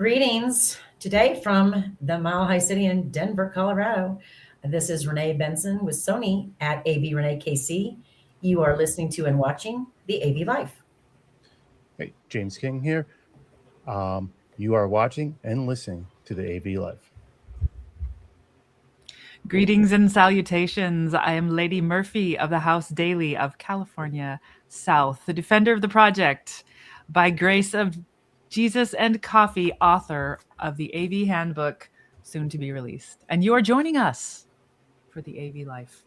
Greetings today from the Mile High City in Denver, Colorado. This is Renee Benson with Sony at AV Renee KC. You are listening to and watching the AV Life. Hey, James King here. You are watching and listening to the AV Life. Greetings and salutations. I am Lady Murphy of the House Daily of California South, the defender of the project, by grace of Jesus and Coffee, author of the AV Handbook, soon to be released. And you are joining us for the AV Life.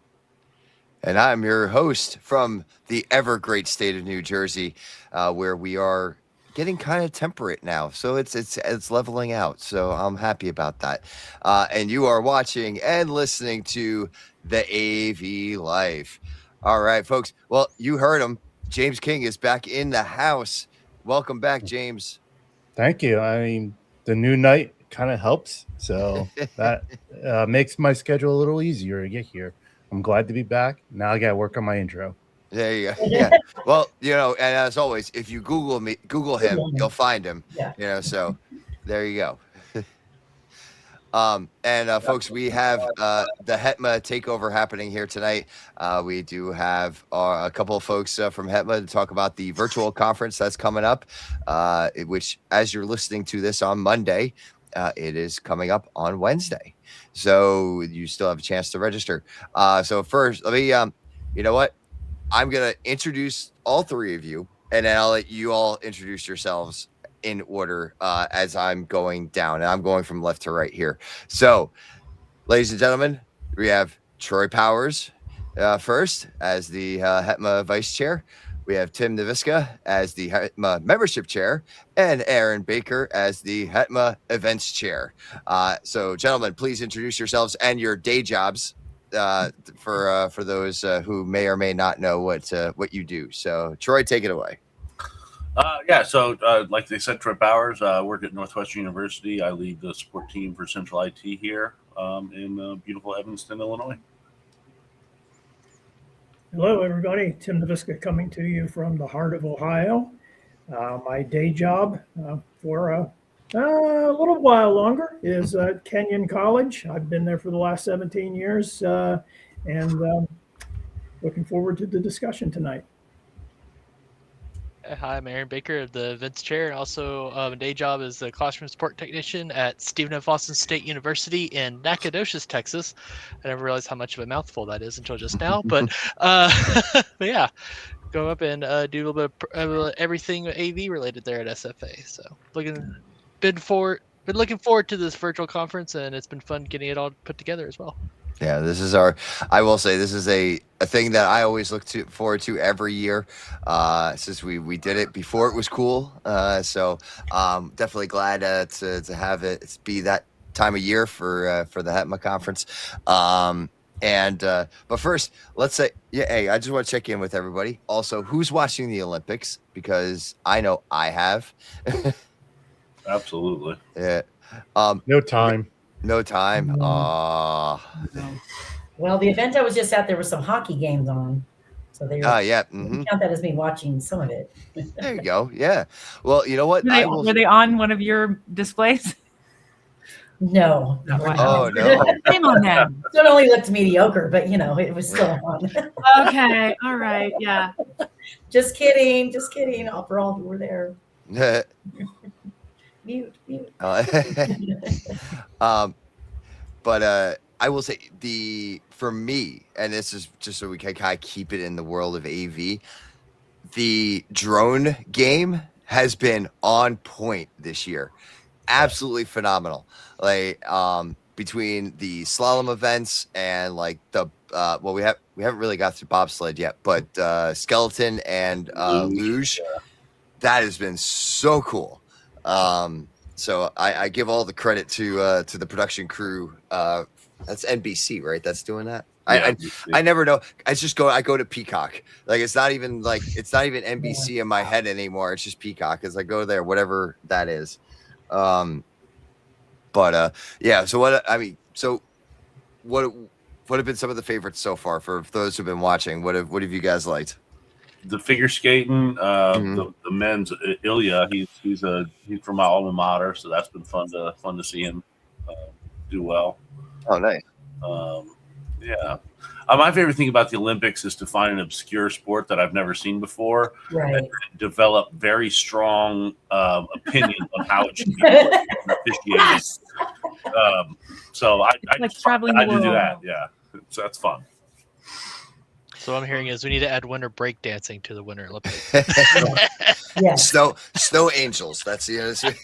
And I'm your host from the ever great state of New Jersey, where we are getting kind of temperate now. So it's leveling out. So I'm happy about that. And you are watching and listening to the AV Life. All right, folks. Well, you heard him. James King is back in the house. Welcome back, James. Thank you. I mean, the new night kind of helps. So that makes my schedule a little easier to get here. I'm glad to be back. Now I got to work on my intro. There you go. Yeah. Well, and as always, if you Google him, you'll find him. Yeah. So there you go. Folks, we have the HETMA Takeover happening here tonight. We do have a couple of folks from HETMA to talk about the virtual conference that's coming up, which, as you're listening to this on Monday, it is coming up on Wednesday. So you still have a chance to register. So first, let me, you know what? I'm going to introduce all three of you, and then I'll let you all introduce yourselves in order as I'm going down. And I'm going from left to right here. So, ladies and gentlemen, we have Troy Powers first as the HETMA Vice Chair. We have Tim Naviska as the HETMA Membership Chair, and Aaron Baker as the HETMA Events Chair. So, gentlemen, please introduce yourselves and your day jobs for those who may or may not know what you do. So, Troy, take it away. So like they said, Troy Powers, work at Northwestern University. I lead the support team for Central IT here in beautiful Evanston, Illinois. Hello, everybody. Tim Naviska coming to you from the heart of Ohio. My day job for a little while longer is at Kenyon College. I've been there for the last 17 years and looking forward to the discussion tonight. Hi, I'm Aaron Baker, the events chair, and also a day job as a classroom support technician at Stephen F. Austin State University in Nacogdoches, Texas. I never realized how much of a mouthful that is until just now, but yeah, go up and do a little bit of everything AV related there at SFA. So been looking forward to this virtual conference, and it's been fun getting it all put together as well. Yeah, I will say this is a thing that I always look forward to every year, since we did it before it was cool. So definitely glad to have it be that time of year for the HETMA conference. But first, let's say, hey, I just want to check in with everybody. Also, who's watching the Olympics? Because I know I have. Absolutely. Yeah. No time. No time. Well, the event I was just at, there were some hockey games on. So they were, yeah. count that as me watching some of it. There you go. Yeah. Well, you know what? Were they on one of your displays? No. Oh, no. Shame on them. It only looked mediocre, but it was still on. Okay. All right. Yeah. Just kidding. For all who were there. Mute. But I will say for me, and this is just so we can kind of keep it in the world of AV, the drone game has been on point this year. Absolutely phenomenal. Like between the slalom events and like the we haven't really got through bobsled yet, but skeleton and luge, that has been so cool. So I give all the credit to the production crew. That's NBC, right? That's doing that. Yeah, I never know. I go to Peacock. Like it's not even NBC in my head anymore. It's just Peacock. As I go there, whatever that is. Yeah. So what have been some of the favorites so far for those who've been watching? What have you guys liked? the figure skating, the men's Ilya, he's from my alma mater, so that's been fun to see him do well. Oh, nice. Yeah. My favorite thing about the Olympics is to find an obscure sport that I've never seen before and develop very strong opinions on how it should be officiated. So I like traveling the world. do that. Yeah, so that's fun. So what I'm hearing is we need to add winter break dancing to the Winter Olympics. Yes. Snow angels. That's the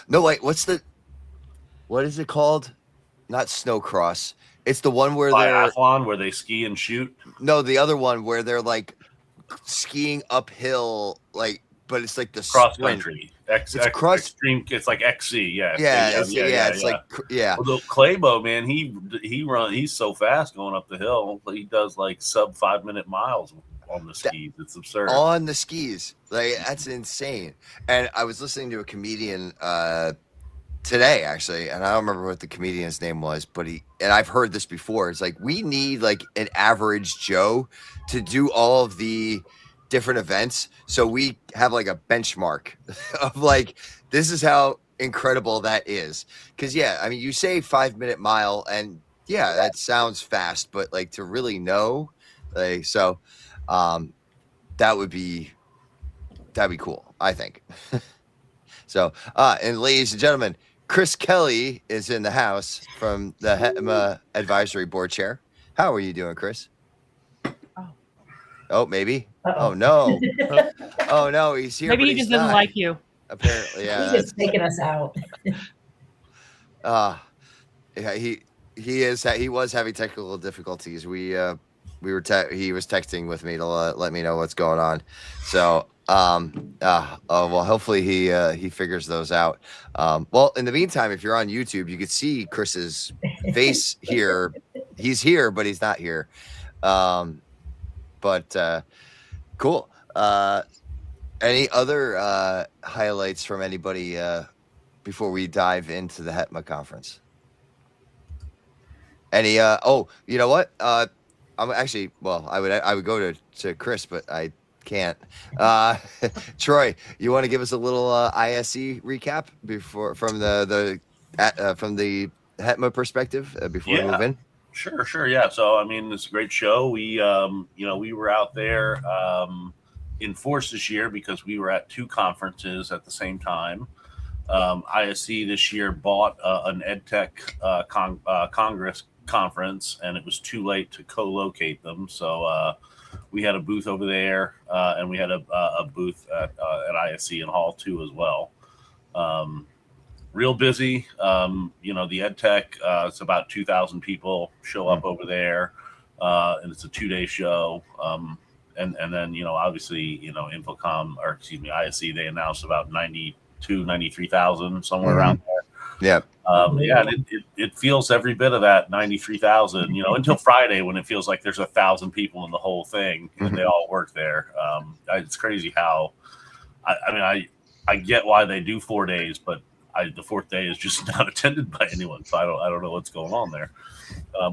no, wait, what is it called? Not snow cross. It's the one where biathlon, where they ski and shoot. No, the other one where they're like skiing uphill, like, but it's like the cross sprint. country. Extreme. It's like XC. Yeah. It's like Although Claybo, man, he's so fast going up the hill. He does like sub 5-minute miles on the skis. It's absurd. On the skis, like that's insane. And I was listening to a comedian today, actually, and I don't remember what the comedian's name was, but and I've heard this before. It's like we need like an average Joe to do all of the different events, so we have like a benchmark of like this is how incredible that is. Because I mean, you say 5-minute mile, and that sounds fast, but like to really know, like that'd be cool, I think. So and ladies and gentlemen, Chris Kelly is in the house from the HETMA Advisory Board Chair. How are you doing, Chris? Oh, maybe. Uh-oh. Oh no. Oh no, he's here. Maybe he just doesn't like you. Apparently, yeah. He's just taking us out. He was having technical difficulties. He was texting with me to let me know what's going on. So well, hopefully he figures those out. Well, in the meantime, if you're on YouTube, you could see Chris's face here. He's here, but he's not here. But cool. Any other highlights from anybody before we dive into the HETMA conference? Any you know what? I'm actually, well, I would go to Chris, but I can't. Troy, you want to give us a little ISE recap from the HETMA perspective before we move in? Sure. Yeah. So, I mean, it's a great show. We, we were out there in force this year because we were at 2 conferences at the same time. ISE this year bought an EdTech conference, and it was too late to co-locate them. So we had a booth over there, and we had a booth at ISE in Hall 2 as well. Real busy. The EdTech, it's about 2,000 people show up over there, and it's a 2-day show. And then, obviously, Infocom, or excuse me, ISE, they announced about 93,000, somewhere around there. Yeah. And it feels every bit of that 93,000, until Friday when it feels like there's 1,000 people in the whole thing and they all work there. It's crazy how, I get why they do 4 days, but the 4th day is just not attended by anyone. So I don't know what's going on there.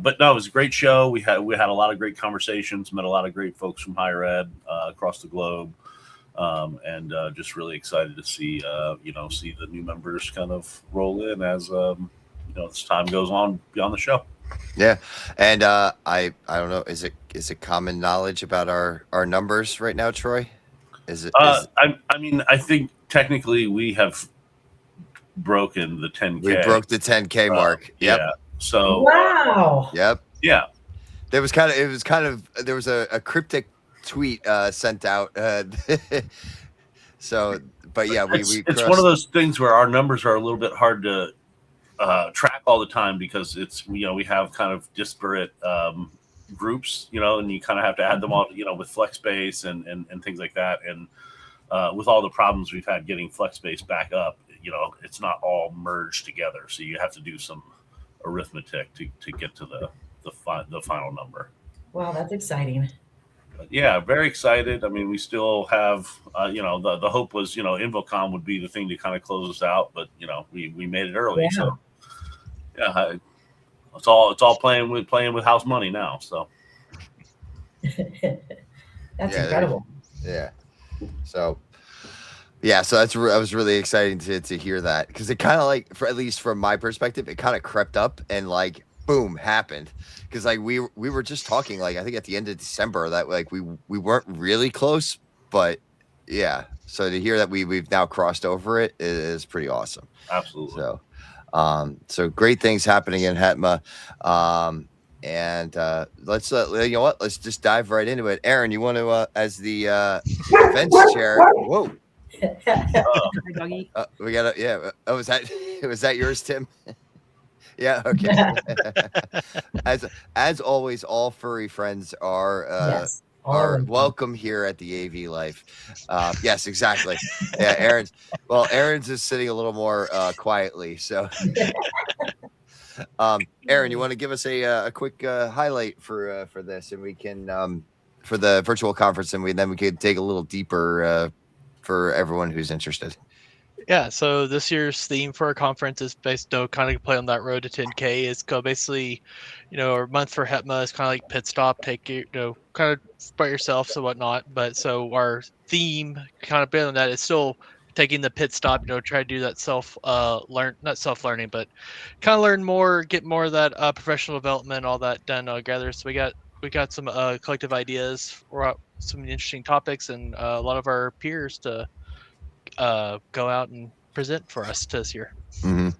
But no, it was a great show. We had a lot of great conversations, met a lot of great folks from higher ed across the globe. And just really excited to see the new members kind of roll in as as time goes on beyond the show. Yeah, and I don't know, is it common knowledge about our numbers right now, Troy? I think technically we have broken the 10K. We broke the 10K mark. Yep. Yeah. So wow. Yep. Yeah. There was a cryptic tweet sent out. So, but yeah, it's one of those things where our numbers are a little bit hard to track all the time because it's we have kind of disparate groups, and you kind of have to add them all, with FlexBase and things like that, and with all the problems we've had getting FlexBase back up, it's not all merged together, so you have to do some arithmetic to get to the final number. Wow, that's exciting. But yeah, very excited. I mean, we still have, the hope was, Infocom would be the thing to kind of close us out, but we made it early. Yeah. So yeah, it's all playing with house money now. So That's Yeah, incredible. Yeah. So that's I was really excited to hear that, because it kind of like, for at least from my perspective, it kind of crept up and like boom happened, because like we were just talking, like I think at the end of December, that like we weren't really close, but yeah. So to hear that we've now crossed over it is pretty awesome. Absolutely. So great things happening in HETMA. And let's you know what, let's just dive right into it. Aaron, you want to as the events chair? Whoa. Hi, doggy. We got oh, was that yours, Tim? Yeah, okay. As always, all furry friends are Yes, all of are them. welcome here at the AV Life. Yes, exactly. Yeah, Aaron's is sitting a little more quietly. So, Aaron, you want to give us a quick highlight for this, and we can for the virtual conference, and then we could dig a little deeper for everyone who's interested. Yeah, so this year's theme for our conference is based, kind of play on that road to 10K. It's basically, our month for HETMA is kind of like pit stop, take it, kind of by yourself, so whatnot. But so our theme, kind of based on that, is still taking the pit stop, try to do that not self-learning, but kind of learn more, get more of that professional development, all that done together. So we got some collective ideas for some interesting topics, and a lot of our peers to go out and present for us this year. Mm-hmm.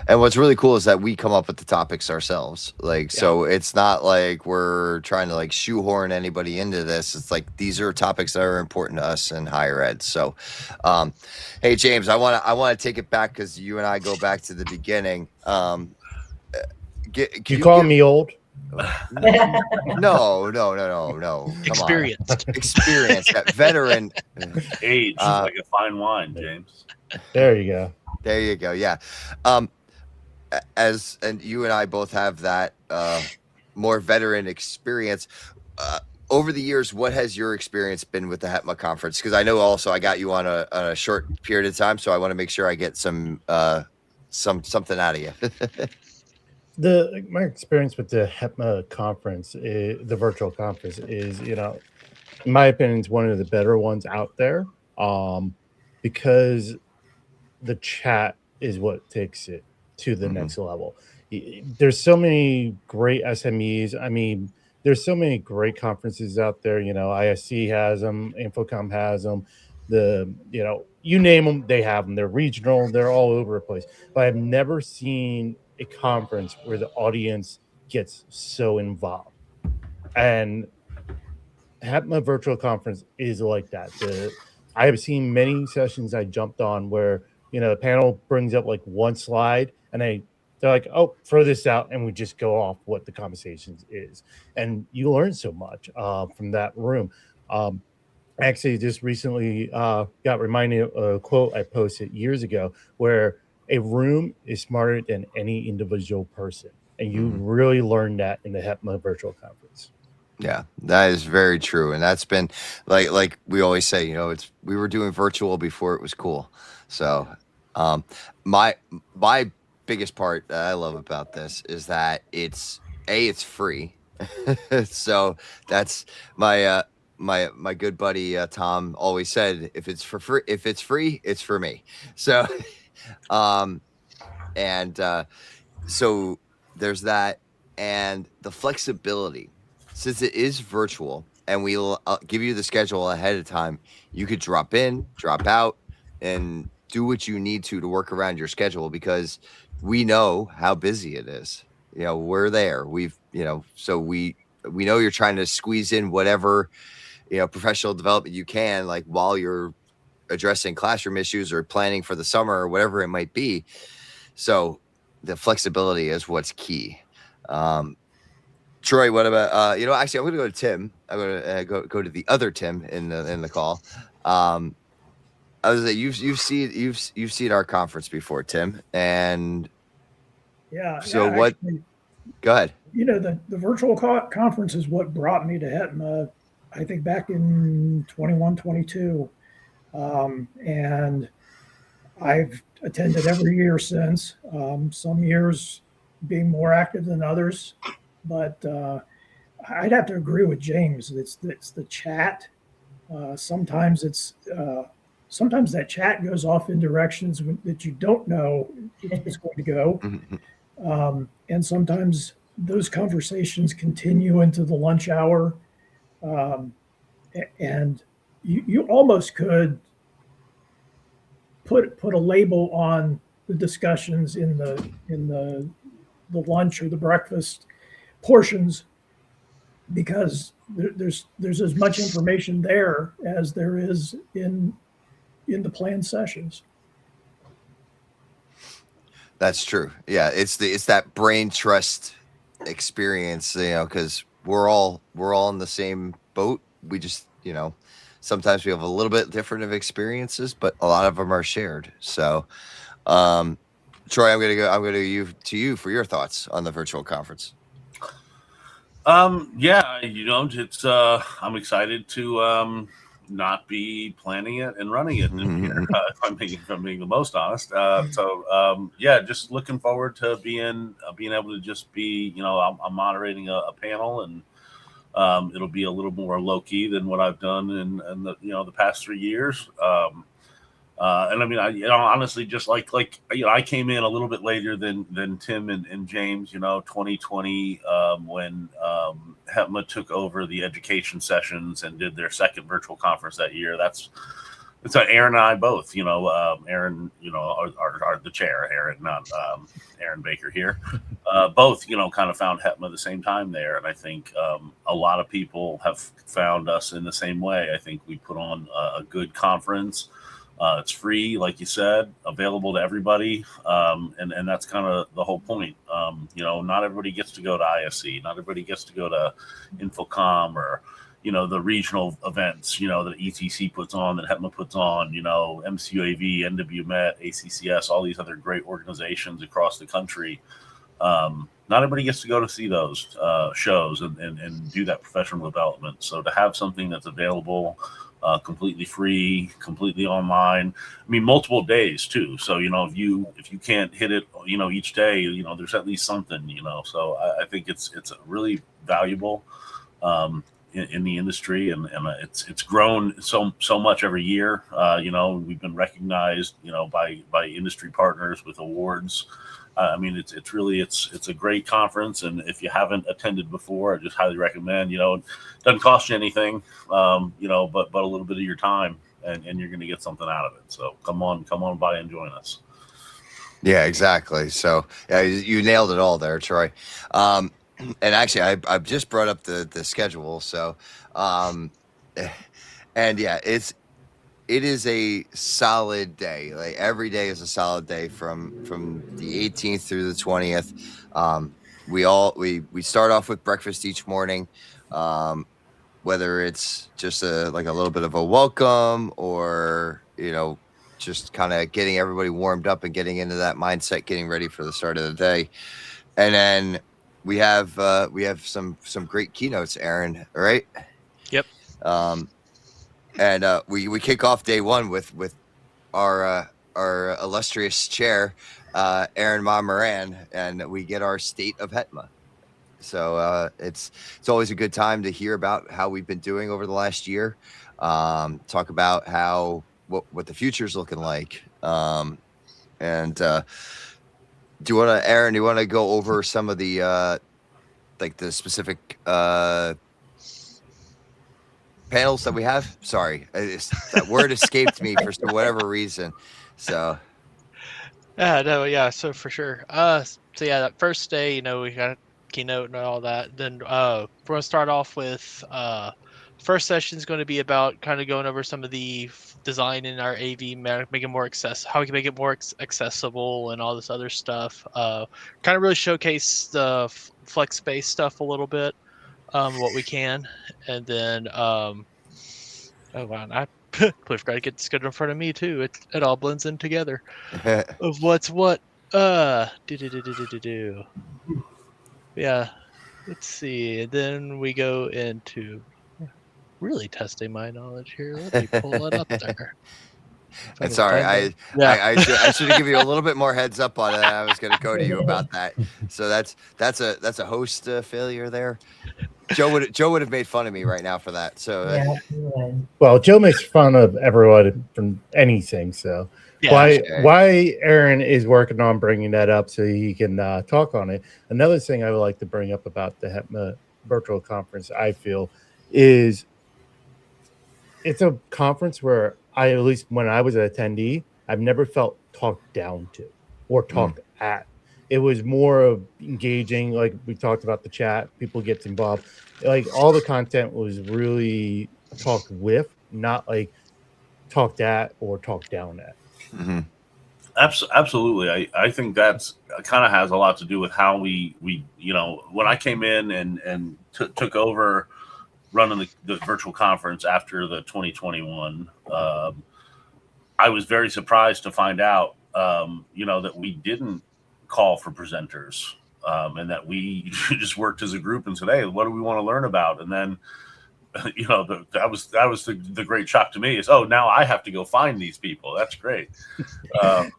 And what's really cool is that we come up with the topics ourselves. So it's not like we're trying to like shoehorn anybody into this. It's like, these are topics that are important to us in higher ed. So, hey, James, I want to take it back, because you and I go back to the beginning. You call me old? No. Experienced. Experience, that veteran. Age like a fine wine, James. There you go. There you go. Yeah. And you and I both have that more veteran experience. Over the years, what has your experience been with the HETMA conference? Because I know also I got you on a short period of time, so I want to make sure I get something out of you. My experience with the HETMA conference, the virtual conference, is, in my opinion, it's one of the better ones out there, because the chat is what takes it to the next level. There's so many great SMEs. I mean, there's so many great conferences out there. ISC has them, Infocom has them. You name them, they have them. They're regional. They're all over the place. But I've never seen a conference where the audience gets so involved. And HETMA virtual conference is like that. I have seen many sessions I jumped on where, the panel brings up like one slide and they're like, oh, throw this out, and we just go off what the conversation is. And you learn so much from that room. Actually, just recently got reminded of a quote I posted years ago, where a room is smarter than any individual person. And you really learn that in the HETMA virtual conference. Yeah, that is very true. And that's been like we always say, we were doing virtual before it was cool. So my biggest part that I love about this is that it's free. So that's my my good buddy Tom always said, if it's free, it's for me. So so there's that, and the flexibility. Since it is virtual and we'll give you the schedule ahead of time, you could drop in, drop out, and do what you need to work around your schedule, because we know how busy it is. We're there. So we know you're trying to squeeze in whatever, professional development you can, like while you're addressing classroom issues or planning for the summer or whatever it might be. So the flexibility is what's key. Troy, what about actually, I'm going to go to Tim. I'm going to go to the other Tim in the call. I was like, you've seen our conference before, Tim, and So what? Actually, go ahead. The virtual conference is what brought me to HETMA, I think back in 21, 22, and I've attended every year since. Some years being more active than others. But I'd have to agree with James. It's the chat. Sometimes sometimes that chat goes off in directions that you don't know it's going to go. And sometimes those conversations continue into the lunch hour. And you almost could put a label on the discussions in the lunch or the breakfast portions, because there's as much information there as there is in the planned sessions. That's true. Yeah, it's that brain trust experience, because we're all in the same boat. We just, sometimes we have a little bit different of experiences, but a lot of them are shared. So, Troy, I'm going to you for your thoughts on the virtual conference. Yeah, it's I'm excited to not be planning it and running it this year, if I'm being the most honest. Yeah, just looking forward to being able to just be, I'm moderating a panel, and it'll be a little more low key than what I've done in the the past 3 years. And I mean, honestly, just like I came in a little bit later than Tim and James, 2020, when HETMA took over the education sessions and did their second virtual conference that year. It's Aaron and I both, Aaron, are the chair, Aaron, not Aaron Baker here. Both, kind of found HETMA the same time there. And I think a lot of people have found us in the same way. I think we put on a good conference. It's free, like you said, available to everybody. And that's kind of the whole point. Not everybody gets to go to ISC. Not everybody gets to go to Infocom or, the regional events, that ETC puts on, that HETMA puts on, MCUAV, NWMET, ACCS, all these other great organizations across the country. Not everybody gets to go to see those shows and do that professional development. So to have something that's available, completely free, completely online. I mean, multiple days too. So, if you can't hit it, each day, there's at least something, so I think it's really valuable, in the industry, and it's grown so much every year. We've been recognized, by industry partners with awards. I mean, it's really a great conference, and if you haven't attended before, I just highly recommend. It doesn't cost you anything, but a little bit of your time, and you're going to get something out of it. So come on by and join us. Yeah, exactly. So yeah, you nailed it all there, Troy. And actually, I've just brought up the schedule. So, and yeah, it is a solid day. Like every day is a solid day from the 18th through the 20th. We start off with breakfast each morning, whether it's just a little bit of a welcome, or just kind of getting everybody warmed up and getting into that mindset, getting ready for the start of the day. And then we have some great keynotes, Aaron, right? Yep. And we kick off day one with our illustrious chair, Aaron Ma Moran, and we get our state of HETMA. So it's always a good time to hear about how we've been doing over the last year. Talk about what the future's looking like. And do you want to, Aaron? Do you want to go over some of the the specific panels that we have? Sorry, that word escaped me for whatever reason. So. Yeah, so for sure. So yeah, that first day, we got a keynote and all that. Then we're gonna start off with first session is going to be about kind of going over some of the design in our AV, make it more how we can make it more accessible and all this other stuff. Kind of really showcase the flex space stuff a little bit, what we can, and then oh wow, I completely forgot to get the schedule in front of me too. It all blends in together of what's what. Yeah, let's see. Then we go into really testing my knowledge here. Let me pull it up there. And sorry, I should have given you a little bit more heads up on it. I was going to go to you about that. So that's a host failure there. Joe would have made fun of me right now for that. So Yeah, you would. Well, Joe makes fun of everyone from anything. So Yeah. why Aaron is working on bringing that up so he can talk on it. Another thing I would like to bring up about the HETMA virtual conference, I feel, is it's a conference where at least when I was an attendee, I've never felt talked down to or talked at. It was more of engaging, like we talked about the chat, people get involved. Like all the content was really talked with, not like talked at or talked down at. Mm-hmm. Absolutely. I think that's kind of has a lot to do with how we when I came in and took over running the virtual conference after the 2021, I was very surprised to find out, that we didn't call for presenters, and that we just worked as a group and said, hey, what do we want to learn about? And then, that was the great shock to me is, oh, now I have to go find these people. That's great. But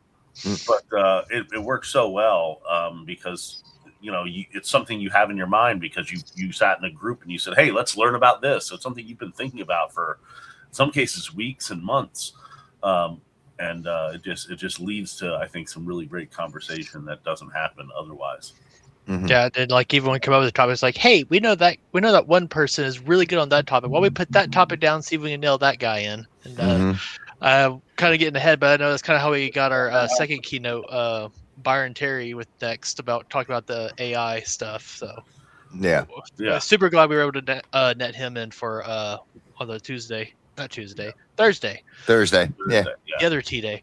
it works so well because it's something you have in your mind because you sat in a group and you said, hey, let's learn about this. So it's something you've been thinking about for, in some cases, weeks and months, and it just leads to, I think, some really great conversation that doesn't happen otherwise. Mm-hmm. Yeah, and like even when we come up with a topic, it's like, hey, we know that one person is really good on that topic. Why don't we put that topic down, see if we can nail that guy in. And kind of getting ahead, but I know that's kind of how we got our second keynote, Byron Terry with next about talking about the AI stuff. So yeah, super glad we were able to net him in for on the Thursday. Yeah, Yeah. the other T day.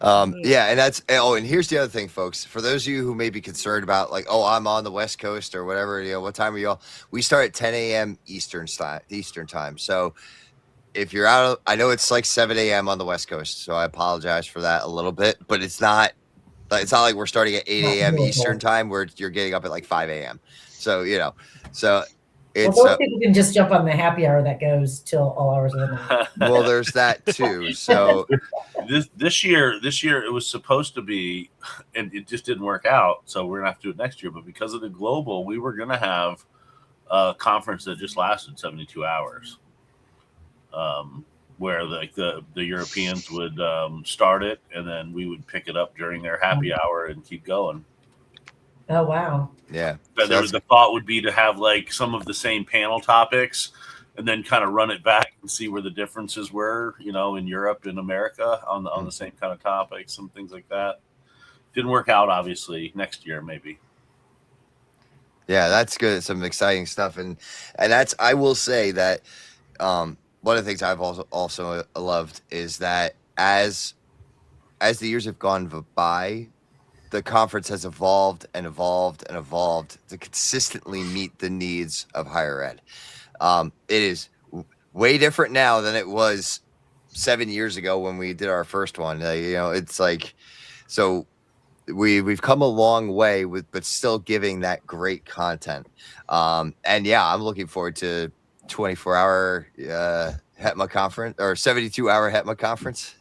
Yeah, and that's and here's the other thing, folks. For those of you who may be concerned about like, oh, I'm on the West Coast or whatever, what time are y'all? We start at 10 a.m. Eastern time. So if you're out, I know it's like 7 a.m. on the West Coast, so I apologize for that a little bit, but it's not like we're starting at 8 a.m. Eastern time where you're getting up at like 5 a.m. So it's those people can just jump on the happy hour that goes till all hours of the night. well, there's that too. So this year it was supposed to be, and it just didn't work out. So we're gonna have to do it next year. But because of the global, we were gonna have a conference that just lasted 72 hours, where the Europeans would start it, and then we would pick it up during their happy hour and keep going. Oh, wow. Yeah. But the thought would be to have like some of the same panel topics and then kind of run it back and see where the differences were, in Europe and America on the same kind of topics and things like that. Didn't work out, obviously. Next year, maybe. Yeah, that's good. Some exciting stuff. And that's, I will say that one of the things I've also loved is that as the years have gone by, the conference has evolved and evolved and evolved to consistently meet the needs of higher ed. It is way different now than it was 7 years ago when we did our first one. It's like, so we've come a long way but still giving that great content. And yeah, I'm looking forward to 24-hour HETMA conference or 72-hour HETMA conference.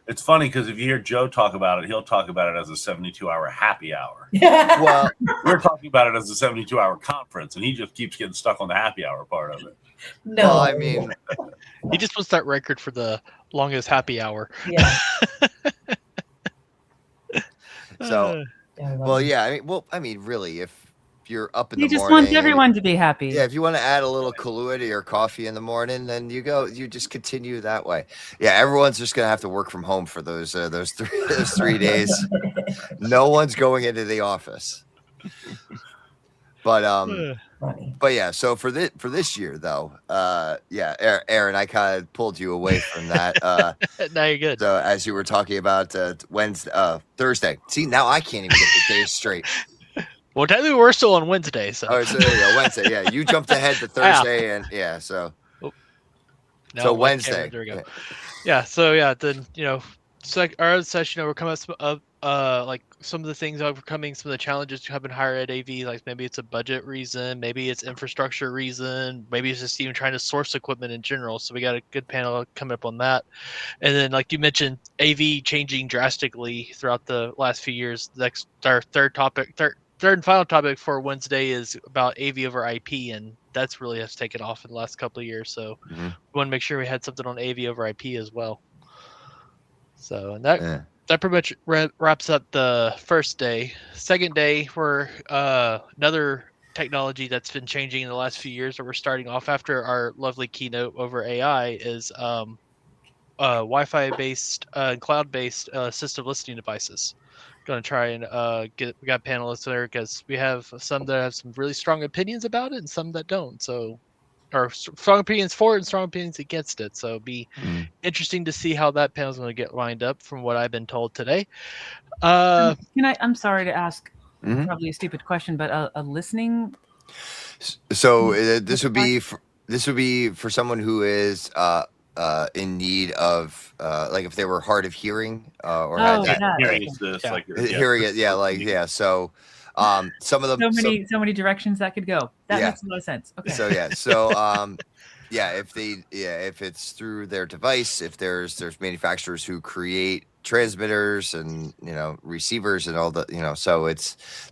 It's funny because if you hear Joe talk about it, he'll talk about it as a 72-hour happy hour. Well, we're talking about it as a 72-hour conference, and he just keeps getting stuck on the happy hour part of it. No, well, I mean, He just wants that record for the longest happy hour. yeah. So, Yeah, I love well, it. yeah. I mean, really, if you're up in He the just morning, wants everyone to be happy. yeah, if you want to add a little Kahlua to your coffee in the morning, then you just continue that way. Yeah, everyone's just gonna have to work from home for those 3 days. No one's going into the office. But Funny. But yeah, so for this year though, yeah, Aaron, I kind of pulled you away from that. Now you're good. So as you were talking about Thursday. See, now I can't even get the days straight. Well, technically we're still on Wednesday, so. Oh, so there you go, Wednesday. Yeah, you jumped ahead to Thursday, and yeah, so. No, So one Wednesday. camera, there we go. Yeah, so yeah, then so like our other session, we're coming up like some of the things overcoming some of the challenges to have in higher ed AV. Like maybe it's a budget reason, maybe it's infrastructure reason, maybe it's just even trying to source equipment in general. So we got a good panel coming up on that. And then, like you mentioned, AV changing drastically throughout the last few years. Next, our third third and final topic for Wednesday is about AV over IP, and that's really has taken off in the last couple of years. So we want to make sure we had something on AV over IP as well. So and that pretty much wraps up the first day. Second day, we're another technology that's been changing in the last few years that we're starting off after our lovely keynote over AI is Wi-Fi based cloud-based assistive listening devices. Going to try and we got panelists there because we have some that have some really strong opinions about it and some that don't. So, or strong opinions for it and strong opinions against it. So it'll be interesting to see how that panel is going to get lined up from what I've been told today. I'm sorry to ask probably a stupid question, but a listening. So this would be for someone who is in need of like if they were hard of hearing or had that hearing assist, like hearing it, so some of them so many directions that could go. That makes a lot of sense. Okay. So if it's through their device, if there's manufacturers who create transmitters and receivers and all the so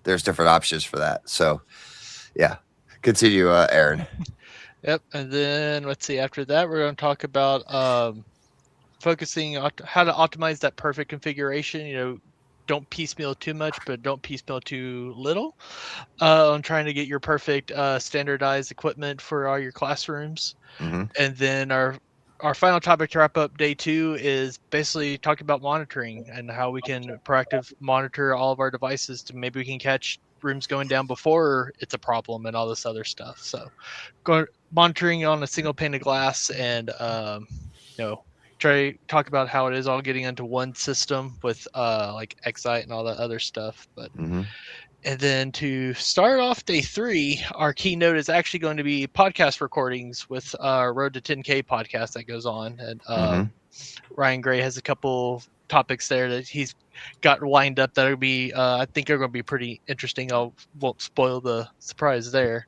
there's different options for that. So continue, Aaron. Yep, and then let's see. After that, we're going to talk about focusing on how to optimize that perfect configuration. Don't piecemeal too much, but don't piecemeal too little. On trying to get your perfect standardized equipment for all your classrooms. And then our final topic to wrap up day 2 is basically talking about monitoring and how we can proactive monitor all of our devices to maybe we can catch rooms going down before it's a problem and all this other stuff. So monitoring on a single pane of glass and try to talk about how it is all getting into one system with like Excite and all that other stuff. But and then to start off day 3, our keynote is actually going to be podcast recordings with our Road to 10K podcast that goes on. And Ryan Gray has a couple topics there that he's got lined up that will be, I think are going to be pretty interesting. I won't spoil the surprise there.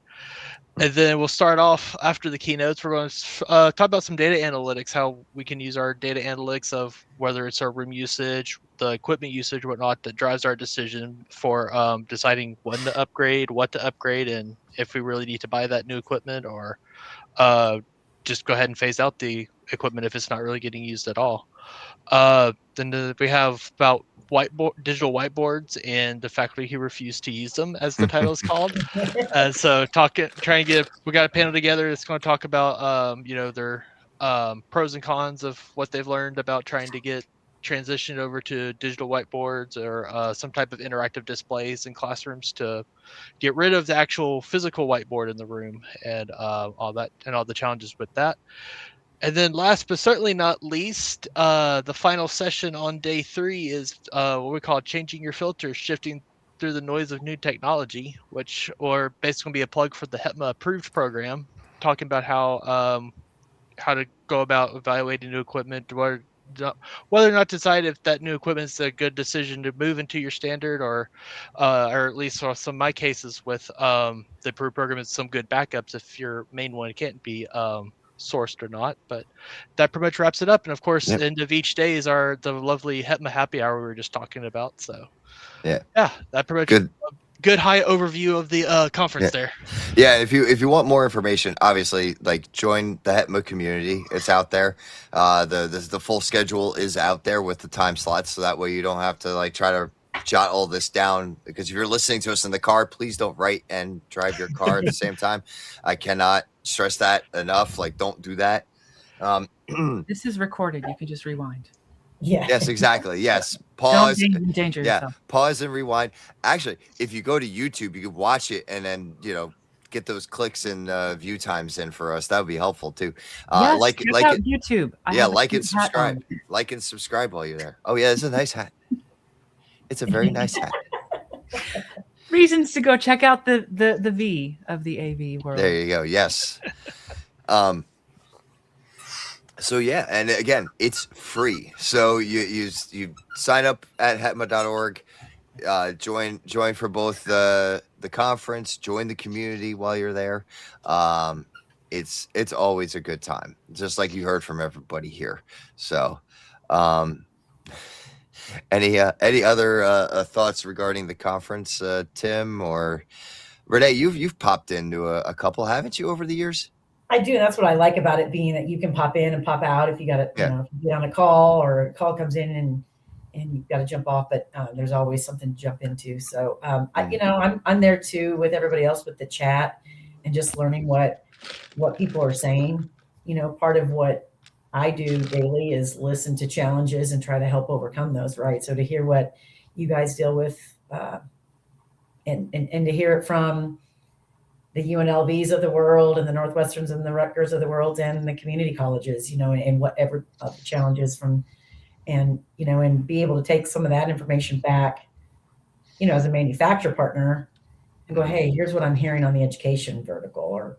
And then we'll start off after the keynotes. We're going to talk about some data analytics, how we can use our data analytics of whether it's our room usage, the equipment usage, whatnot, that drives our decision for deciding when to upgrade, what to upgrade, and if we really need to buy that new equipment or just go ahead and phase out the equipment if it's not really getting used at all. Then we have about digital whiteboards and the faculty who refuse to use them, as the title is called. So we got a panel together that's going to talk about their pros and cons of what they've learned about trying to get transitioned over to digital whiteboards or some type of interactive displays in classrooms to get rid of the actual physical whiteboard in the room and all that and all the challenges with that. And then last but certainly not least, the final session on day 3 is what we call changing your filters, shifting through the noise of new technology, or basically be a plug for the HETMA Approved Program, talking about how to go about evaluating new equipment, whether or not to decide if that new equipment is a good decision to move into your standard, or at least for some of my cases with the Approved Program is some good backups if your main one can't be sourced or not. But that pretty much wraps it up. And of course, end of each day is the lovely HETMA happy hour we were just talking about. So that pretty much good high overview of the conference there. Yeah, if you want more information, obviously, like, join the HETMA community. It's out there. The full schedule is out there with the time slots, so that way you don't have to like try to jot all this down, because if you're listening to us in the car, please don't write and drive your car at the same time. I cannot stress that enough. Like, don't do that. This is recorded. You can just rewind. Yeah. Yes, exactly. Yes. Pause. Don't endanger yourself. Pause and rewind. Actually, if you go to YouTube, you can watch it and then, get those clicks and view times in for us. That would be helpful too. Check out YouTube. Like and subscribe. Like and subscribe while you're there. Oh yeah, it's a nice hat. It's a very nice hat. Reasons to go check out the V of the AV world. There you go. Yes. So yeah, and again, it's free. So you sign up at hetma.org, join for both the conference, join the community while you're there. It's always a good time, just like you heard from everybody here. So Any other thoughts regarding the conference, Tim or Renee? You've popped into a couple, haven't you, over the years? I do. That's what I like about it, being that you can pop in and pop out if you got to, Yeah. if you get on a call or a call comes in and you've got to jump off, but there's always something to jump into. So, I'm there too with everybody else with the chat and just learning what people are saying. Part of what I do daily is listen to challenges and try to help overcome those. Right. So to hear what you guys deal with, and to hear it from the UNLVs of the world and the Northwesterns and the Rutgers of the world and the community colleges, and whatever the challenges from, and be able to take some of that information back, as a manufacturer partner and go, hey, here's what I'm hearing on the education vertical, or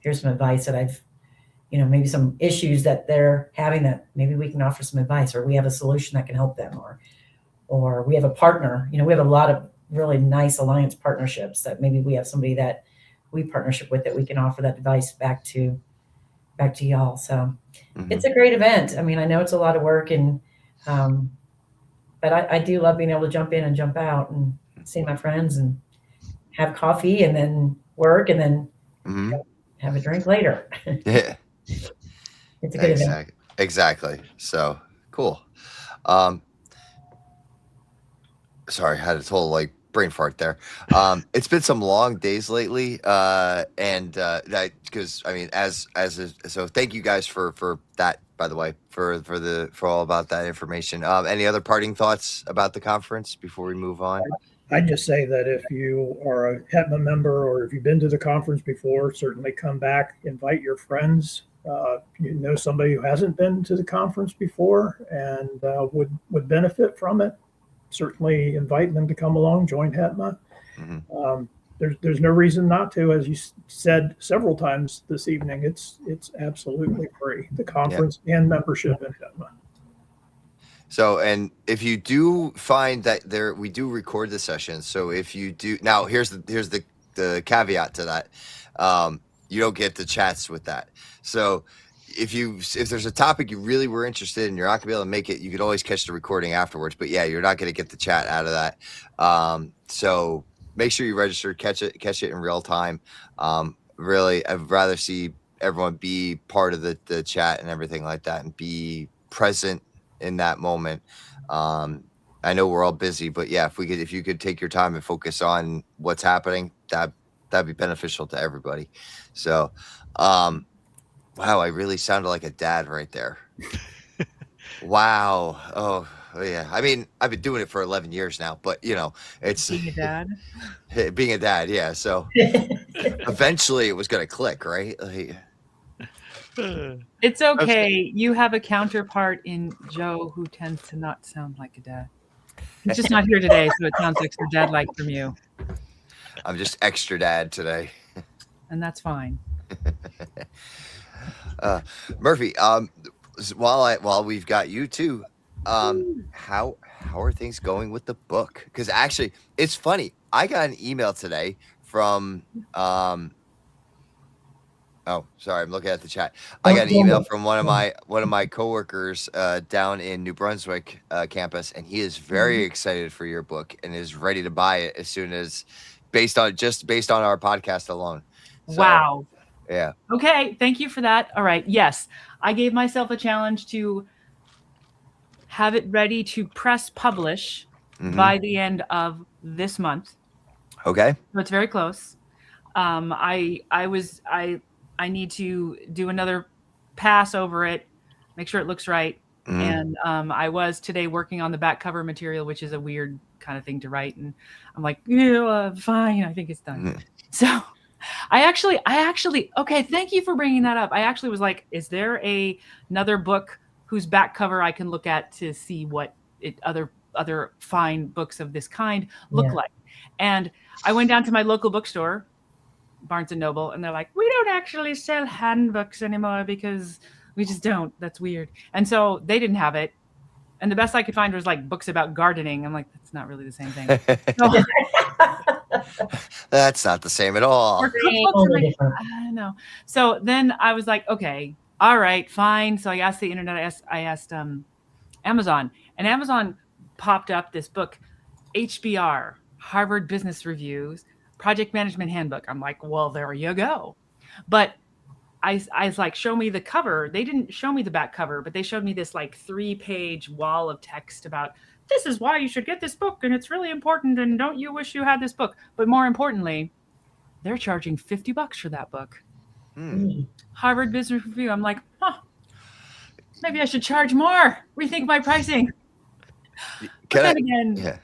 here's some advice that I've, maybe some issues that they're having that maybe we can offer some advice, or we have a solution that can help them, or we have a partner, we have a lot of really nice alliance partnerships that maybe we have somebody that we partnership with that we can offer that advice back to y'all. So It's a great event. I mean, I know it's a lot of work, and but I do love being able to jump in and jump out and see my friends and have coffee and then work and then have a drink later. Yeah. It's a good event. Exactly. So cool. Sorry, I had a total brain fart there. It's been some long days lately, and because so thank you guys for that, by the way, for all about that information. Any other parting thoughts about the conference before we move on? I'd just say that if you are a HETMA member or if you've been to the conference before, certainly come back, invite your friends. Somebody who hasn't been to the conference before and would benefit from it. Certainly invite them to come along, join HETMA. There's no reason not to, as you said several times this evening. It's absolutely free, the conference and membership in HETMA. So, and if you do find that we do record the sessions. So if you do, now here's the caveat to that. You don't get the chats with that. So if there's a topic you really were interested in, you're not gonna be able to make it, you could always catch the recording afterwards, but you're not going to get the chat out of that. So make sure you register, catch it in real time. Really, I'd rather see everyone be part of the chat and everything like that and be present in that moment. I know we're all busy, but if you could take your time and focus on what's happening, that'd be beneficial to everybody. So, wow, I really sounded like a dad right there. Wow. Oh, yeah. I mean, I've been doing it for 11 years now, but it's Being a dad. Being a dad, yeah. So eventually it was going to click, right? It's okay. You have a counterpart in Joe who tends to not sound like a dad. He's just not here today, so it sounds extra dad-like from you. I'm just extra dad today. And that's fine. Murphy, while we've got you too, how are things going with the book? Because actually, it's funny. I got an email today from oh, sorry, I'm looking at the chat. I got an email from one of my coworkers down in New Brunswick campus, and he is very excited for your book and is ready to buy it as soon as based on our podcast alone. So, wow. Yeah. Okay. Thank you for that. All right. Yes. I gave myself a challenge to have it ready to press publish by the end of this month. Okay. So it's very close. I need to do another pass over it, make sure it looks right. And I was today working on the back cover material, which is a weird kind of thing to write. And I'm like, fine. I think it's done. So I actually, okay, thank you for bringing that up. I actually was like, is there another book whose back cover I can look at to see what other fine books of this kind look like? And I went down to my local bookstore, Barnes and Noble, and they're like, we don't actually sell handbooks anymore because we just don't. That's weird. And so they didn't have it. And the best I could find was like books about gardening. I'm like, that's not really the same thing. That's not the same at all. Or cookbooks, I don't know. So then I was like, okay, all right, fine. So I asked the internet, I asked Amazon, and Amazon popped up this book, HBR, Harvard Business Review's Project Management Handbook. I'm like, well, there you go. But I was like, show me the cover. They didn't show me the back cover, but they showed me this like 3-page wall of text about this is why you should get this book, and it's really important, and don't you wish you had this book? But more importantly, they're charging $50 for that book. Harvard Business Review. I'm like, maybe I should charge more. Rethink my pricing. Yeah.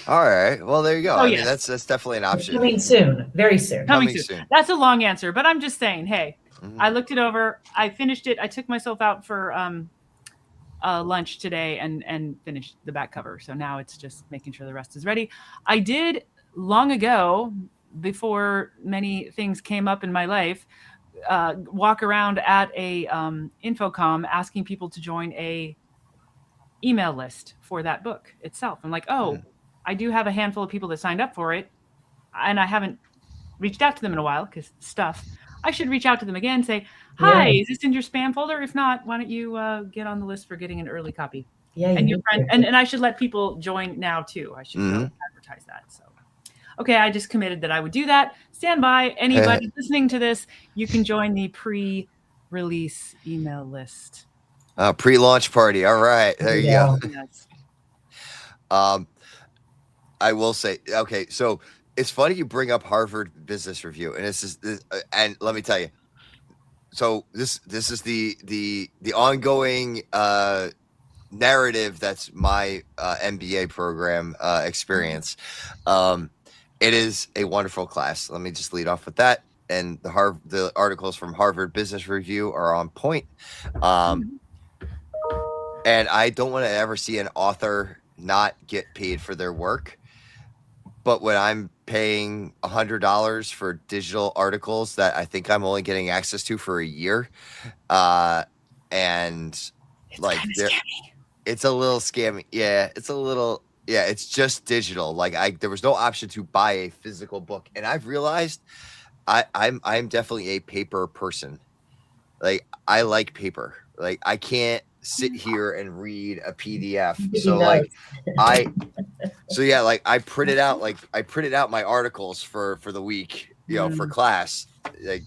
All right. Well, there you go. Oh, I yes. mean, that's definitely an option. Coming soon, very soon. Coming soon. That's a long answer, but I'm just saying, hey, Mhm. I looked it over. I finished it. I took myself out for lunch today and finished the back cover. So now it's just making sure the rest is ready. I did long ago, before many things came up in my life, walk around at a Infocom asking people to join a email list for that book itself. I'm like, I do have a handful of people that signed up for it, and I haven't reached out to them in a while because stuff. I should reach out to them again and say, hi, is this in your spam folder? If not, why don't you get on the list for getting an early copy? Yeah, and your friend, and I should let people join now too. I should advertise that. So, okay, I just committed that I would do that. Stand by. Anybody listening to this, you can join the pre-release email list. Pre-launch party. All right, there you go. Yes. I will say, okay, so it's funny you bring up Harvard Business Review, and and let me tell you, so this is the ongoing narrative that's my MBA program experience. It is a wonderful class. Let me just lead off with that. And the articles from Harvard Business Review are on point. And I don't want to ever see an author not get paid for their work. But when I'm paying $100 for digital articles that I think I'm only getting access to for a year, and it's a little scammy. Yeah, it's a little. Yeah, it's just digital. Like there was no option to buy a physical book, and I've realized I'm definitely a paper person. Like I like paper. Like I can't sit here and read a PDF. So like I printed out my articles for the week, for class. Like,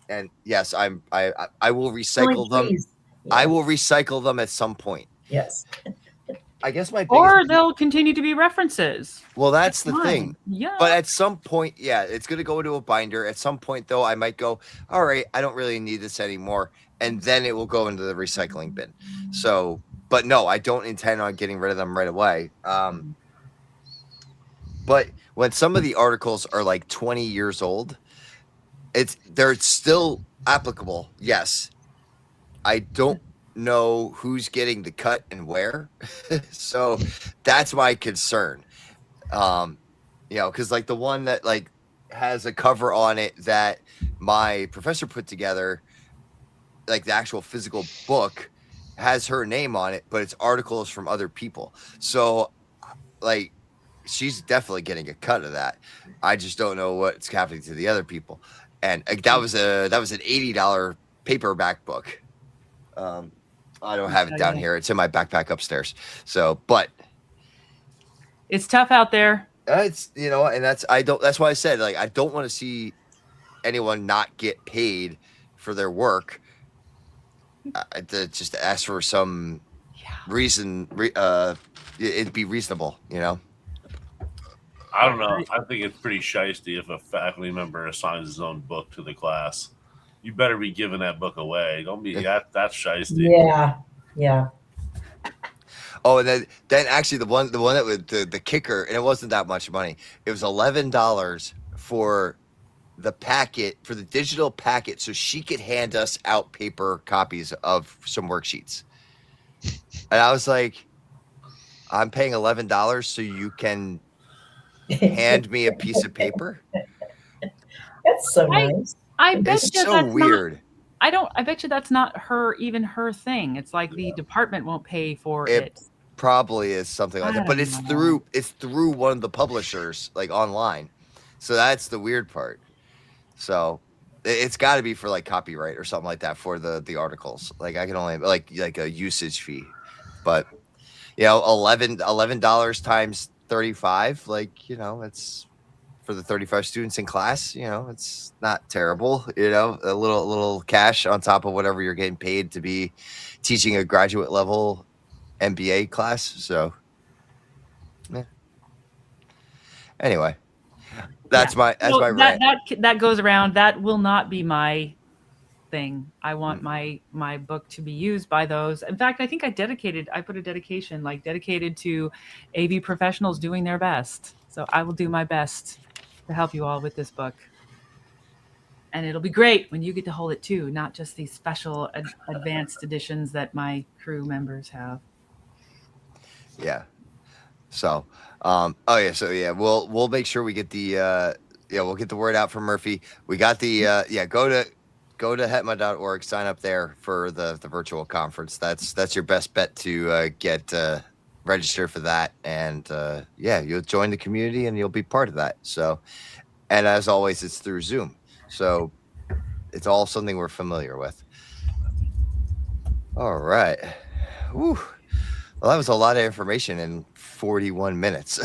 and yes, I will recycle them. Yes. I will recycle them at some point. Yes. I guess or they'll continue to be references. Well, that's the thing. Yeah. But at some point, it's going to go into a binder. At some point, though, I might go, all right, I don't really need this anymore. And then it will go into the recycling bin. So, but no, I don't intend on getting rid of them right away. But when some of the articles are like 20 years old, they're still applicable. Yes. I don't know who's getting the cut and where. So that's my concern. Because like the one that like has a cover on it that my professor put together, like the actual physical book has her name on it, but it's articles from other people. So like she's definitely getting a cut of that. I just don't know what's happening to the other people. And that was an $80 paperback book. I don't have it down here. It's in my backpack upstairs. So, but it's tough out there. It's and that's why I said like I don't want to see anyone not get paid for their work. To just ask for some reason, it'd be reasonable, I don't know. I think it's pretty shiesty if a faculty member assigns his own book to the class. You better be giving that book away. Don't be that's shiesty. Yeah. Oh, and then actually the one that was the kicker, and it wasn't that much money. It was $11 for the packet, for the digital packet, so she could hand us out paper copies of some worksheets. And I was like, I'm paying $11 so you can hand me a piece of paper? That's so nice. I bet it's so weird. I bet you that's not her thing. It's like the department won't pay for it. Probably is something like that, but it's through one of the publishers, like online. So that's the weird part. So it's got to be for like copyright or something like that for the articles. Like I can only like a usage fee, but you know, $11 times 35, like, you know, it's for the 35 students in class, you know, it's not terrible, you know, a little cash on top of whatever you're getting paid to be teaching a graduate level MBA class. So yeah. Anyway, that's my rant. That goes around. That will not be my thing. I want my book to be used by those. In fact, I think I put a dedication dedicated to AV professionals doing their best. So I will do my best to help you all with this book. And it'll be great when you get to hold it too, not just these special advanced editions that my crew members have. Yeah. So, we'll make sure we get the we'll get the word out from Murphy. We got the go to HETMA.org, sign up there for the virtual conference. That's your best bet to get register for that, and you'll join the community and you'll be part of that. So, and as always, it's through Zoom, so it's all something we're familiar with. All right. Whew. Well, that was a lot of information in 41 minutes.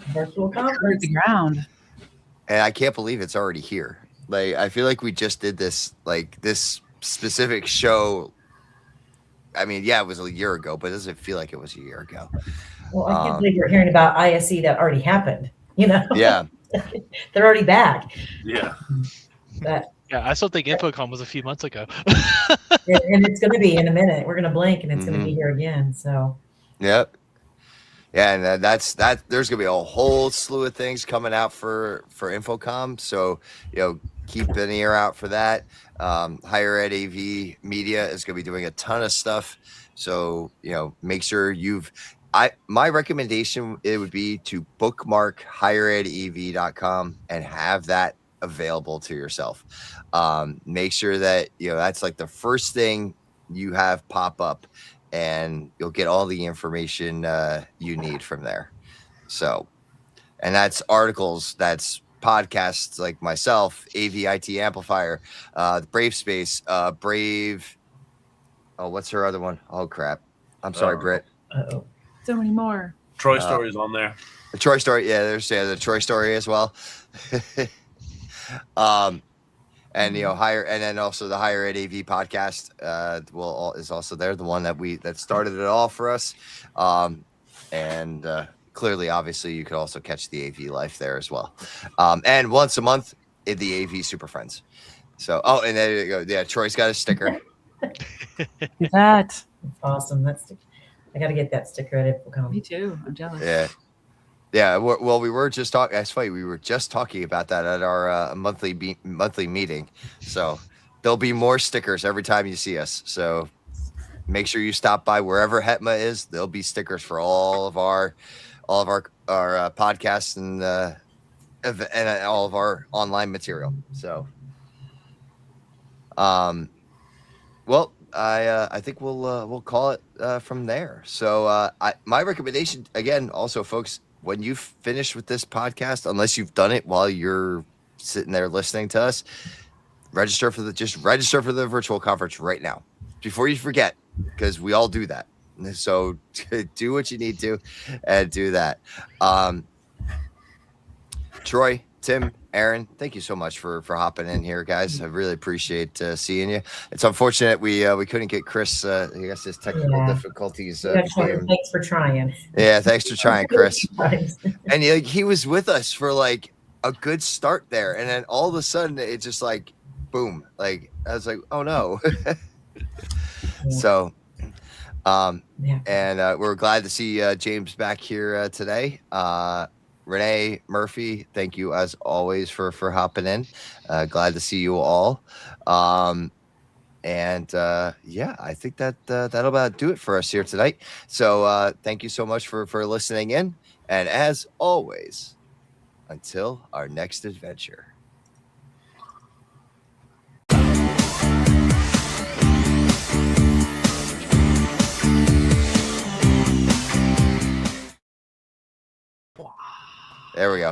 Virtual conference. The ground. And I can't believe it's already here. Like, I feel like we just did this specific show. I mean, yeah, it was a year ago, but it doesn't feel like it was a year ago. Well, I can't believe we're hearing about ISE that already happened, you know? Yeah. They're already back. Yeah. But Yeah, I still think InfoComm was a few months ago. and it's going to be in a minute. We're going to blink and it's going to be here again. So. Yep. Yeah, and that's that. There's gonna be a whole slew of things coming out for InfoComm. So, you know, keep an ear out for that. Higher Ed AV Media is gonna be doing a ton of stuff. So, you know, make sure my recommendation, it would be to bookmark higheredev.com and have that available to yourself. Make sure that, you know, that's like the first thing you have pop up, and you'll get all the information you need from there. So, and that's articles, that's podcasts like myself, AV-IT Amplifier, Brave Space, Brave. Oh, what's her other one? Oh, crap. I'm sorry, Britt. Uh-oh. So many more. Troy Story's on there. The Troy Story. Yeah, there's the Troy Story as well. And you know, and then also the Higher Ed AV podcast is also there, the one that started it all for us. And clearly, obviously, you could also catch the AV Life there as well. And once a month in the AV Super Friends. So, and there you go. Yeah, Troy's got a sticker. That. That's awesome. I got to get that sticker at InfoComm. Me too. I'm jealous. Yeah. Yeah, well, we were just talking. That's funny. We were just talking about that at our monthly meeting. So there'll be more stickers every time you see us. So make sure you stop by wherever HETMA is. There'll be stickers for all of our podcasts and all of our online material. So, well, I think we'll call it from there. So my recommendation again, also, folks, when you finish with this podcast, unless you've done it while you're sitting there listening to us, register for the virtual conference right now before you forget, because we all do that. So do what you need to and do that. Troy, Tim, Aaron, thank you so much for hopping in here, guys. I really appreciate seeing you. It's unfortunate we couldn't get Chris. I guess his technical difficulties. Thanks for trying. Yeah, thanks for trying, Chris. And he was with us for like a good start there, and then all of a sudden it just like boom. Like I was like, oh no. So, and we're glad to see James back here today. Renee, Murphy, thank you as always for hopping in. Glad to see you all. I think that'll about do it for us here tonight. So thank you so much for listening in. And as always, until our next adventure. There we go.